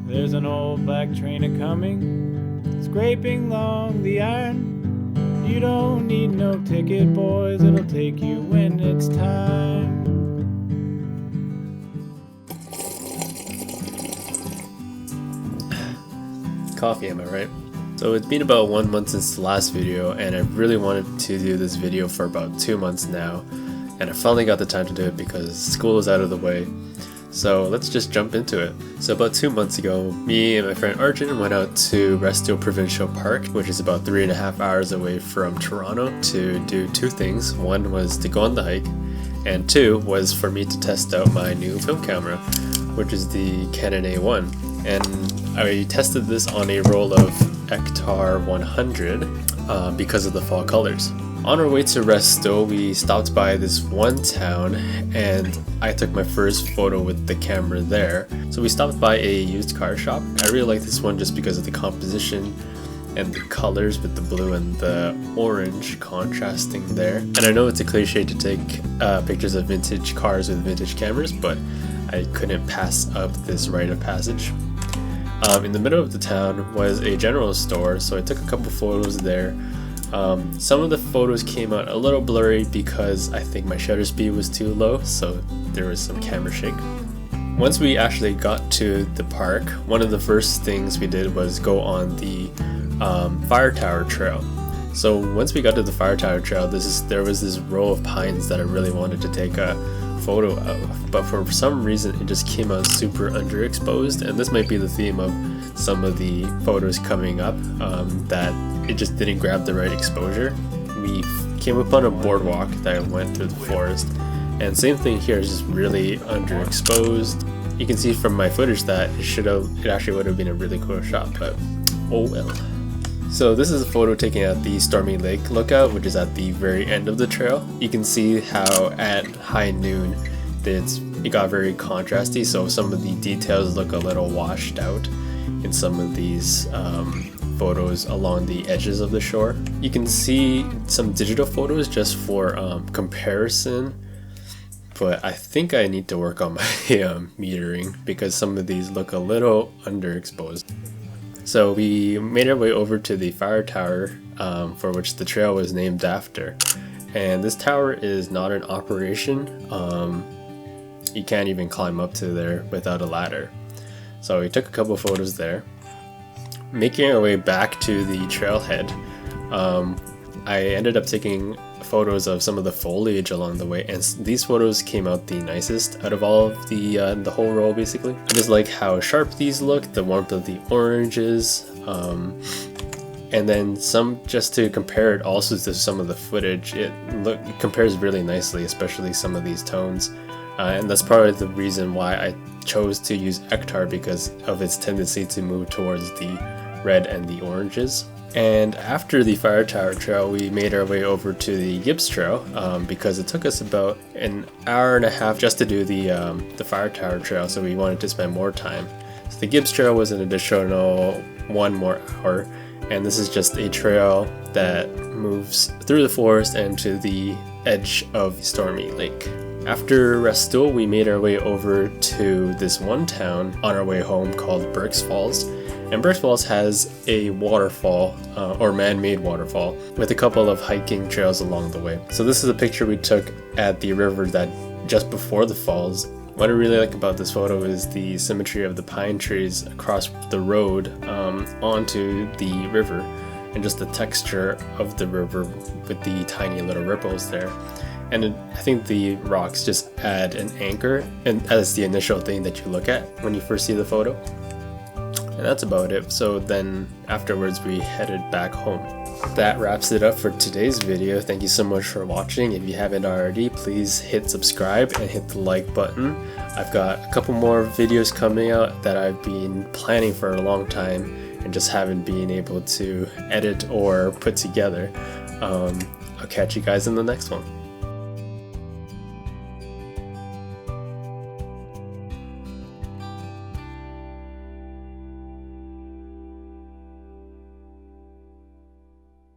There's an old black train a-coming, scraping along the iron. You don't need no ticket, boys, it'll take you when it's time. Coffee, am I right? So it's been about 1 month since the last video, and I really wanted to do this video for about 2 months now, and I finally got the time to do it because school is out of the way. So let's just jump into it. So about 2 months ago, me and my friend Arjun went out to Restoule Provincial Park, which is about 3.5 hours away from Toronto, to do two things. One was to go on the hike, and two was for me to test out my new film camera, which is the Canon A-1. And I tested this on a roll of Ektar 100 because of the fall colors. On our way to Restoule, we stopped by this one town and I took my first photo with the camera there. So we stopped by a used car shop. I really like this one just because of the composition and the colors with the blue and the orange contrasting there. And I know it's a cliche to take pictures of vintage cars with vintage cameras, but I couldn't pass up this rite of passage. In the middle of the town was a general store, so I took a couple photos there. Some of the photos came out a little blurry because I think my shutter speed was too low, so there was some camera shake. Once we actually got to the park, one of the first things we did was go on the fire tower trail. So once we got to the fire tower trail, there was this row of pines that I really wanted to take a photo of, but for some reason it just came out super underexposed, and this might be the theme of some of the photos coming up, that it just didn't grab the right exposure. We came upon a boardwalk that went through the forest, and same thing here, is just really underexposed. You can see from my footage that it actually would have been a really cool shot, but oh well. So this is a photo taken at the Stormy Lake lookout, which is at the very end of the trail. You can see how at high noon it got very contrasty, so some of the details look a little washed out in some of these photos along the edges of the shore. You can see some digital photos just for comparison, but I think I need to work on my metering because some of these look a little underexposed. So we made our way over to the fire tower, for which the trail was named after. And this tower is not in operation. You can't even climb up to there without a ladder. So we took a couple photos there. Making our way back to the trailhead, I ended up taking photos of some of the foliage along the way, and these photos came out the nicest out of all of the whole row basically. I just like how sharp these look, the warmth of the oranges, and then some, just to compare it also to some of the footage, it compares really nicely, especially some of these tones, and that's probably the reason why I chose to use Ektar, because of its tendency to move towards the red and the oranges. And after the fire tower trail, we made our way over to the Gibbs Trail, because it took us about an hour and a half just to do the fire tower trail, so we wanted to spend more time. So the Gibbs Trail was an additional 1 more hour, and this is just a trail that moves through the forest and to the edge of Stormy Lake. After Restoule, we made our way over to this one town on our way home called Burke's Falls. And Burke's Falls has a waterfall, or man-made waterfall, with a couple of hiking trails along the way. So this is a picture we took at the river that just before the falls. What I really like about this photo is the symmetry of the pine trees across the road onto the river, and just the texture of the river with the tiny little ripples there. And I think the rocks just add an anchor, and as the initial thing that you look at when you first see the photo. And that's about it. So then afterwards we headed back home. That wraps it up for today's video. Thank you so much for watching. If you haven't already, please hit subscribe and hit the like button. I've got a couple more videos coming out that I've been planning for a long time and just haven't been able to edit or put together. I'll catch you guys in the next one.